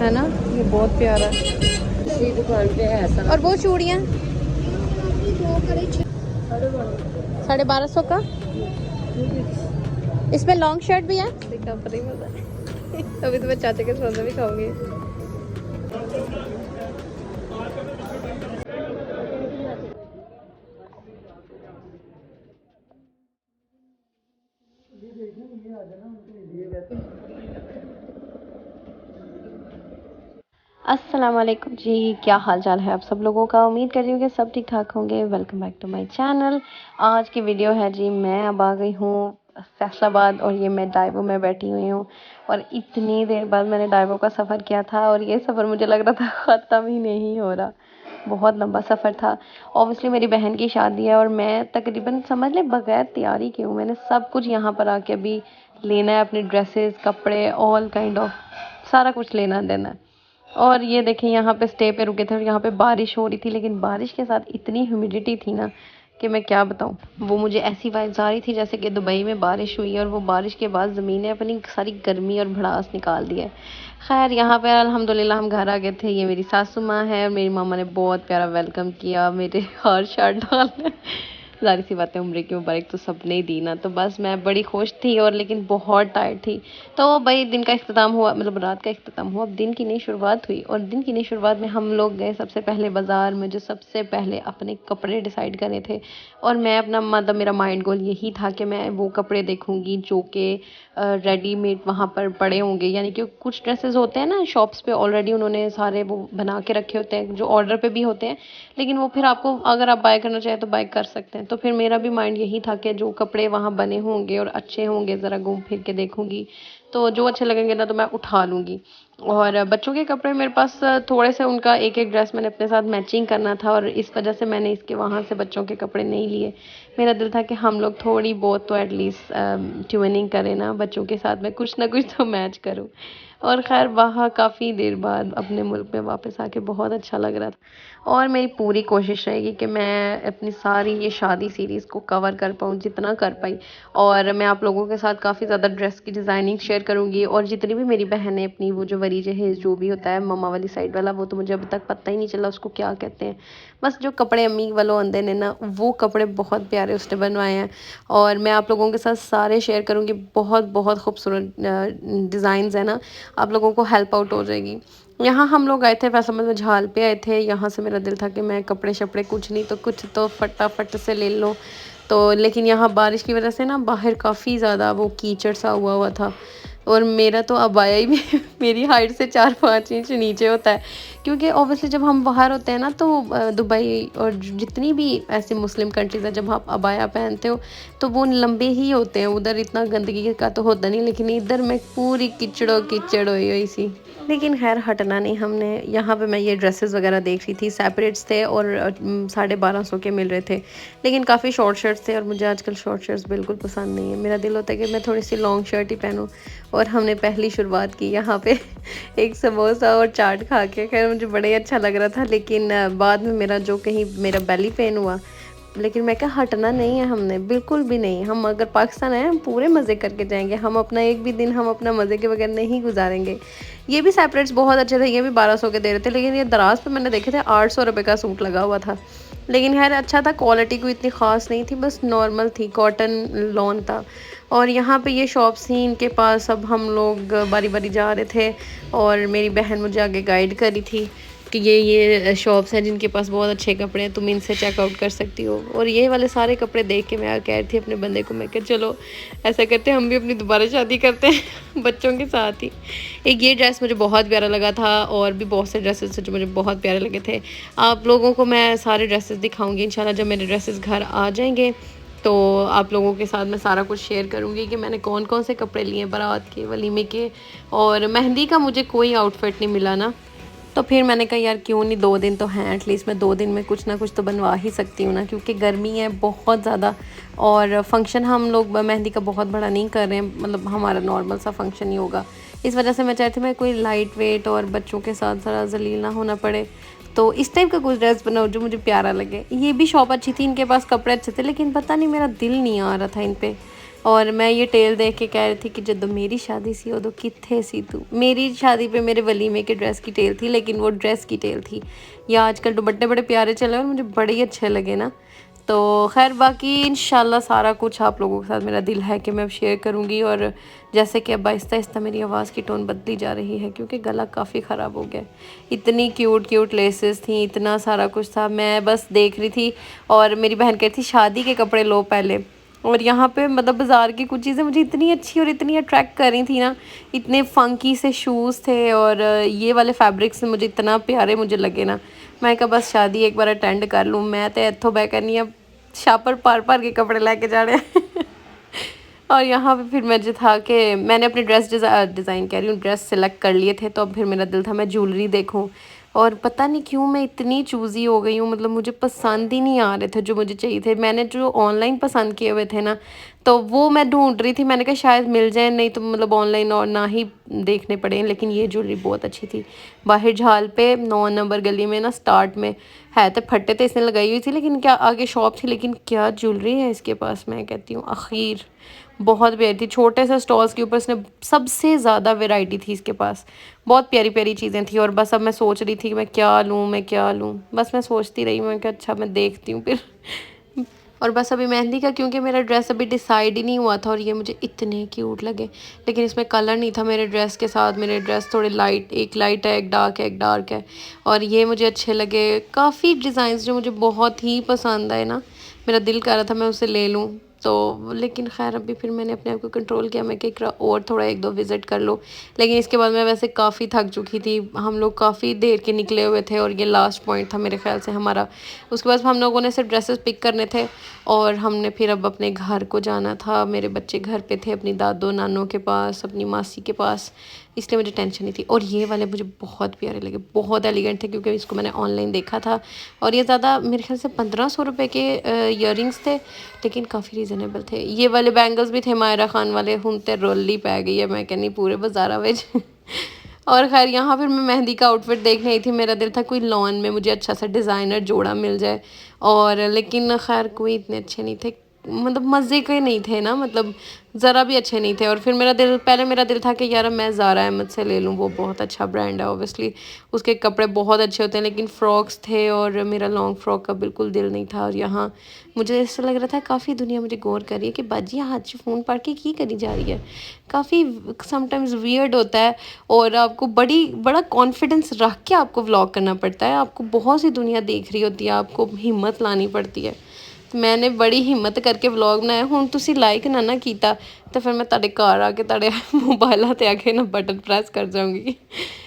है ना, ये बहुत प्यारा है। इसी दुकान पे है ऐसा। और वो चूड़ियाँ 1250 का। इसमें लॉन्ग शर्ट भी है। अभी तो मैं चाचा के सोना भी खाऊंगी। अस्सलाम वालेकुम जी, क्या हाल चाल है आप सब लोगों का। उम्मीद कर रही हूँ कि सब ठीक ठाक होंगे। Welcome back to my channel. आज की वीडियो है जी, मैं अब आ गई हूँ फैसलाबाद और ये मैं डाइवो में बैठी हुई हूँ। और इतनी देर बाद मैंने डाइवो का सफ़र किया था और ये सफ़र मुझे लग रहा था ख़त्म ही नहीं हो रहा। बहुत लंबा सफ़र था। ऑब्वियसली मेरी बहन की शादी है और मैं तकरीबन समझ ले बगैर तैयारी के हूँ। मैंने सब कुछ यहाँ पर आके अभी लेना है, अपने ड्रेसेस, कपड़े, ऑल काइंड ऑफ सारा कुछ लेना देना है। और ये देखें, यहाँ पे स्टे पे रुके थे और यहाँ पे बारिश हो रही थी, लेकिन बारिश के साथ इतनी ह्यूमिडिटी थी ना कि मैं क्या बताऊँ। वो मुझे ऐसी वाइब्स आ रही थी जैसे कि दुबई में बारिश हुई है और वो बारिश के बाद ज़मीन ने अपनी सारी गर्मी और भड़ास निकाल दी है। खैर, यहाँ पे अल्हम्दुलिल्लाह हम घर आ गए थे। ये मेरी सासू माँ है और मेरी मामा ने बहुत प्यारा वेलकम किया, मेरे हार शार डालने। ज़ाहिर सी बात है, उम्र की मुबारक तो सबने ही दी ना, तो बस मैं बड़ी खुश थी और लेकिन बहुत टायर्ड थी। तो भाई दिन का इख्तिताम हुआ, मतलब रात का इख्तिताम हुआ, अब दिन की नई शुरुआत हुई। और दिन की नई शुरुआत में हम लोग गए सबसे पहले बाज़ार में, जो सबसे पहले अपने कपड़े डिसाइड करे थे। और मैं अपना मतलब मेरा माइंड गोल यही था कि मैं वो कपड़े देखूंगी जो कि रेडीमेड वहाँ पर पड़े होंगे। यानी कि कुछ ड्रेसेस होते हैं ना शॉप्स पे, ऑलरेडी उन्होंने सारे वो बना के रखे होते हैं जो ऑर्डर पे भी होते हैं, लेकिन वो फिर आपको अगर आप बाय करना चाहें तो बाय कर सकते हैं। तो फिर मेरा भी माइंड यही था कि जो कपड़े वहाँ बने होंगे और अच्छे होंगे, ज़रा घूम फिर के देखूंगी, तो जो अच्छे लगेंगे ना तो मैं उठा लूँगी। और बच्चों के कपड़े मेरे पास थोड़े से, उनका एक एक ड्रेस मैंने अपने साथ मैचिंग करना था और इस वजह से मैंने इसके वहाँ से बच्चों के कपड़े नहीं लिए। मेरा दिल था कि हम लोग थोड़ी बहुत तो एटलीस्ट ट्यूनिंग करें ना, बच्चों के साथ में कुछ ना कुछ तो मैच करूँ। और खैर, वहाँ काफ़ी देर बाद अपने मुल्क में वापस आके बहुत अच्छा लग रहा था। और मेरी पूरी कोशिश रहेगी कि मैं अपनी सारी ये शादी सीरीज़ को कवर कर पाऊँ जितना कर पाई। और मैं आप लोगों के साथ काफ़ी ज़्यादा ड्रेस की डिज़ाइनिंग शेयर करूँगी। और जितनी भी मेरी बहन है अपनी, वो जो वरी जहेज़ जो भी होता है मम्मा वाली साइड वाला, वो तो मुझे अभी तक पता ही नहीं चला उसको क्या कहते हैं। बस जो कपड़े अम्मी वालों आंदे ने ना, वो कपड़े बहुत प्यारे उसने बनवाए हैं और मैं आप लोगों के साथ सारे शेयर करूँगी। बहुत बहुत खूबसूरत डिज़ाइंस है ना, आप लोगों को हेल्प आउट हो जाएगी। यहाँ हम लोग आए थे फैसलाबाद में, झाल पे आए थे। यहाँ से मेरा दिल था कि मैं कपड़े शपड़े कुछ नहीं तो कुछ तो फटाफट से ले लो। तो लेकिन यहाँ बारिश की वजह से ना बाहर काफ़ी ज़्यादा वो कीचड़ सा हुआ हुआ था और मेरा तो अबाया ही भी मेरी हाइट से 4-5 इंच नीचे होता है। क्योंकि ऑब्वियसली जब हम बाहर होते हैं ना तो दुबई और जितनी भी ऐसी मुस्लिम कंट्रीज़ है, जब आप अबाया पहनते हो तो वो लंबे ही होते हैं। उधर इतना गंदगी का तो होता नहीं, लेकिन इधर मैं पूरी कीचड़ों कीचड़ हुई हुई सी। लेकिन खैर हटना नहीं हमने। यहाँ पे मैं ये ड्रेसेस वगैरह देख रही थी, सेपरेट्स थे और 1250 के मिल रहे थे, लेकिन काफ़ी शॉर्ट शर्ट्स थे और मुझे आजकल शॉर्ट शर्ट्स बिल्कुल पसंद नहीं है। मेरा दिल होता है कि मैं थोड़ी सी लॉन्ग शर्ट ही पहनूँ। और हमने पहली शुरुआत की यहाँ पे एक समोसा और चाट खा के। खैर मुझे बड़ा ही अच्छा लग रहा था, लेकिन बाद में मेरा जो कहीं मेरा बेली पेन हुआ। लेकिन मैं क्या, हटना नहीं है हमने, बिल्कुल भी नहीं। हम अगर पाकिस्तान आए हम पूरे मज़े करके जाएंगे। हम अपना एक भी दिन हम अपना मज़े के बगैर नहीं गुजारेंगे। ये भी सेपरेट्स बहुत अच्छे थे, ये भी 1200 के दे रहे थे, लेकिन ये दराज पे मैंने देखे थे 800 रुपये का सूट लगा हुआ था। लेकिन खैर अच्छा था, क्वालिटी कोई इतनी ख़ास नहीं थी, बस नॉर्मल थी, कॉटन लॉन था। और यहाँ पे ये शॉप्स थी, इनके पास अब हम लोग बारी बारी जा रहे थे और मेरी बहन मुझे आगे गाइड करी थी कि ये शॉप्स हैं जिनके पास बहुत अच्छे कपड़े हैं, तुम इनसे चेकआउट कर सकती हो। और ये वाले सारे कपड़े देख के मैं कह रही थी अपने बंदे को, मैं कह चलो ऐसा करते हैं, हम भी अपनी दोबारा शादी करते हैं बच्चों के साथ ही। एक ये ड्रेस मुझे बहुत प्यारा लगा था और भी बहुत से ड्रेसेस जो मुझे बहुत प्यारे लगे थे। आप लोगों को मैं सारे ड्रेसेस दिखाऊंगी इंशाल्लाह जब मेरे ड्रेसेस घर आ जाएंगे। तो आप लोगों के साथ मैं सारा कुछ शेयर करूंगी कि मैंने कौन कौन से कपड़े लिए बारात के, वलीमे के। और मेहंदी का मुझे कोई आउटफिट नहीं मिला ना, तो फिर मैंने कहा यार क्यों नहीं, 2 दिन तो हैं, एटलीस्ट मैं 2 दिन में कुछ ना कुछ तो बनवा ही सकती हूँ ना, क्योंकि गर्मी है बहुत ज़्यादा। और फंक्शन हम लोग मेहंदी का बहुत बड़ा नहीं कर रहे हैं, मतलब हमारा नॉर्मल सा फंक्शन ही होगा। इस वजह से मैं चाहती हूँ मैं कोई लाइट वेट और बच्चों के साथ ज़रा जलील ना होना पड़े। तो इस टाइप का कुछ ड्रेस बनाओ जो मुझे प्यारा लगे। ये भी शॉप अच्छी थी, इनके पास कपड़े अच्छे थे, लेकिन पता नहीं मेरा दिल नहीं आ रहा था इन पर। और मैं ये टेल देख के कह रही थी कि जब मेरी शादी सी उदो कित्थे सी तू। मेरी शादी पे मेरे वलीमे के ड्रेस की टेल थी, लेकिन वो ड्रेस की टेल थी। या आजकल दुपट्टे बड़े प्यारे चले और मुझे बड़े ही अच्छे लगे ना। तो खैर बाकी इंशाल्लाह सारा कुछ आप लोगों के साथ मेरा दिल है कि मैं अब शेयर करूँगी। और जैसे कि अब आहिस्ता आहिस्ता मेरी आवाज़ की टोन बदली जा रही है, क्योंकि गला काफ़ी ख़राब हो गया। इतनी क्यूट क्यूट लेसेस थी, इतना सारा कुछ था, मैं बस देख रही थी। और मेरी बहन कहती थी शादी के कपड़े लो पहले। और यहाँ पे मतलब बाज़ार की कुछ चीज़ें मुझे इतनी अच्छी और इतनी अट्रैक्ट कर रही थी ना। इतने फंकी से शूज़ थे और ये वाले फैब्रिक्स मुझे इतना प्यारे मुझे लगे ना। मैं कहा बस शादी एक बार अटेंड कर लूँ, मैं तो इत्थों बह करनी अब शापर पार के कपड़े लेके जा रहे हैं। और यहाँ पे फिर मैं जो था कि मैंने अपनी ड्रेस डिज़ाइन कह रही हूँ, ड्रेस सेलेक्ट कर लिए थे। तो अब फिर मेरा दिल था मैं ज्वेलरी देखूँ। और पता नहीं क्यों मैं इतनी चूज़ी हो गई हूँ, मतलब मुझे पसंद ही नहीं आ रहे थे जो मुझे चाहिए थे। मैंने जो ऑनलाइन पसंद किए हुए थे ना, तो वो मैं ढूंढ रही थी। मैंने कहा शायद मिल जाए, नहीं तो मतलब ऑनलाइन और ना ही देखने पड़े। लेकिन ये ज्वेलरी बहुत अच्छी थी। बाहर झाल पे 9 नंबर गली में ना स्टार्ट में है, तो फट्टे तो इसने लगाई हुई थी, लेकिन क्या आगे शॉप थी। लेकिन क्या ज्वेलरी है इसके पास, मैं कहती हूँ आखिर बहुत प्यारी थी। छोटे से स्टॉल्स के ऊपर इसने सबसे ज़्यादा वैरायटी थी इसके पास, बहुत प्यारी प्यारी चीज़ें थी। और बस अब मैं सोच रही थी कि मैं क्या लूँ, मैं क्या लूँ। बस मैं सोचती रही, मैं क्या अच्छा मैं देखती हूँ फिर। और बस अभी मेहंदी का, क्योंकि मेरा ड्रेस अभी डिसाइड ही नहीं हुआ था और ये मुझे इतने क्यूट लगे, लेकिन इसमें कलर नहीं था मेरे ड्रेस के साथ। मेरे ड्रेस थोड़े लाइट, एक लाइट है, एक डार्क है, एक डार्क है। और ये मुझे अच्छे लगे। काफ़ी डिज़ाइंस जो मुझे बहुत ही पसंद आए ना, मेरा दिल कर रहा था मैं उसे ले लूँ। तो लेकिन खैर अभी फिर मैंने अपने आप को कंट्रोल किया, मैं कि और थोड़ा 1-2 विज़िट कर लो। लेकिन इसके बाद मैं वैसे काफ़ी थक चुकी थी। हम लोग काफ़ी देर के निकले हुए थे और ये लास्ट पॉइंट था मेरे ख्याल से हमारा। उसके बाद हम लोगों ने सिर्फ ड्रेसेस पिक करने थे और हमने फिर अब अपने घर को जाना था। मेरे बच्चे घर पे थे अपनी दादो नानों के पास, अपनी मासी के पास, इसलिए मुझे टेंशन नहीं थी। और ये वाले मुझे बहुत प्यारे लगे, बहुत एलिगेंट थे, क्योंकि इसको मैंने ऑनलाइन देखा था। और ये ज़्यादा मेरे ख्याल से 1500 रुपये के ईयरिंग्स थे, लेकिन काफ़ी रीज़नेबल थे। ये वाले बैंगल्स भी थे मायरा खान वाले, हुन ते रोली पै गई है मैं कहनी पूरे बाज़ारा विच। और खैर यहाँ फिर मैं मेहंदी का आउटफिट देखने आई थी। मेरा दिल था कोई लॉन में मुझे अच्छा सा डिज़ाइनर जोड़ा मिल जाए, और लेकिन खैर कोई इतने अच्छे नहीं थे, मतलब मज़े के नहीं थे ना, मतलब ज़रा भी अच्छे नहीं थे। और फिर मेरा दिल था कि यार मैं ज़ारा अहमद से ले लूँ, वो बहुत अच्छा ब्रांड है ऑब्वियसली, उसके कपड़े बहुत अच्छे होते हैं। लेकिन फ़्रॉक्स थे और मेरा लॉन्ग फ्रॉक का बिल्कुल दिल नहीं था। और यहाँ मुझे ऐसा लग रहा था काफ़ी दुनिया मुझे गौर कर रही है कि बाजी हाथ से फ़ोन पढ़ के की करी जा रही है। काफ़ी समटाइम्स वियर्ड होता है, और आपको बड़ा कॉन्फिडेंस रख के आपको व्लॉग करना पड़ता है। आपको बहुत सी दुनिया देख रही होती है, आपको हिम्मत लानी पड़ती है। मैंने बड़ी हिम्मत करके व्लॉग बनाया। हुण तुसी लाइक ना कीता तो फिर मैं तुहाडे घर आके तुहाडे मोबाइलों ते आके ना बटन प्रेस कर जाऊंगी।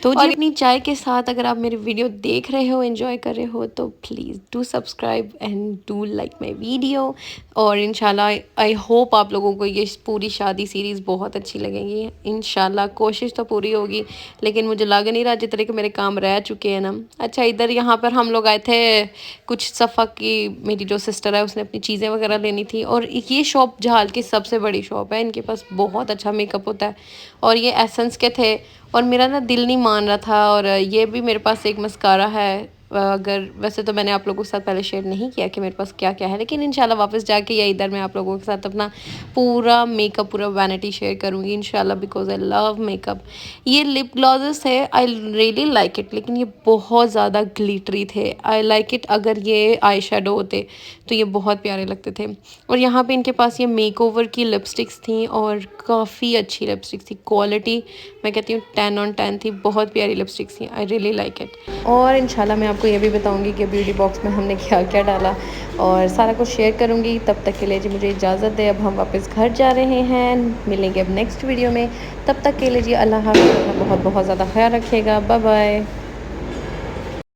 तो जी अपनी चाय के साथ अगर आप मेरी वीडियो देख रहे हो, एंजॉय कर रहे हो, तो please do subscribe and do like my video. और इंशाल्लाह आई होप आप लोगों को ये पूरी शादी सीरीज़ बहुत अच्छी लगेगी। इंशाल्लाह कोशिश तो पूरी होगी, लेकिन मुझे लग नहीं रहा जितने के मेरे काम रह चुके हैं ना। अच्छा इधर यहाँ पर हम लोग आए थे, कुछ सफ़ा की मेरी जो सिस्टर है उसने अपनी चीज़ें वगैरह लेनी थी। और ये शॉप झाल की सबसे बड़ी शॉप है, इनके पास बहुत अच्छा मेकअप होता है। और ये एसेंस के थे और मेरा ना दिल नहीं मान रहा था। और ये भी मेरे पास एक मस्कारा है, अगर वैसे तो मैंने आप लोगों के साथ पहले शेयर नहीं किया कि मेरे पास क्या क्या है, लेकिन इंशाल्लाह वापस जाके या इधर मैं आप लोगों के साथ अपना पूरा मेकअप, पूरा वैनिटी शेयर करूँगी इंशाल्लाह, बिकॉज आई लव मेकअप। ये लिप ग्लॉसेस है, आई रियली लाइक इट, लेकिन ये बहुत ज़्यादा ग्लिटरी थे। आई लाइक इट अगर ये आई शेडो होते तो ये बहुत प्यारे लगते थे। और यहाँ पे इनके पास ये मेकओवर की लिपस्टिक्स थी और काफ़ी अच्छी लिपस्टिक्स थी, क्वालिटी मैं कहती हूँ 10 on 10 थी, बहुत प्यारी लिपस्टिक्स थी। I really like it. और इंशाल्लाह मैं आपको ये भी बताऊंगी कि ब्यूटी बॉक्स में हमने क्या क्या डाला और सारा कुछ शेयर करूंगी। तब तक के लिए जी मुझे इजाज़त दे, अब हम वापस घर जा रहे हैं, मिलेंगे अब नेक्स्ट वीडियो में। तब तक के लिए जी अल्लाह हाफ़िज़, बहुत बहुत ज़्यादा ख्याल रखिएगा, बाय बाय।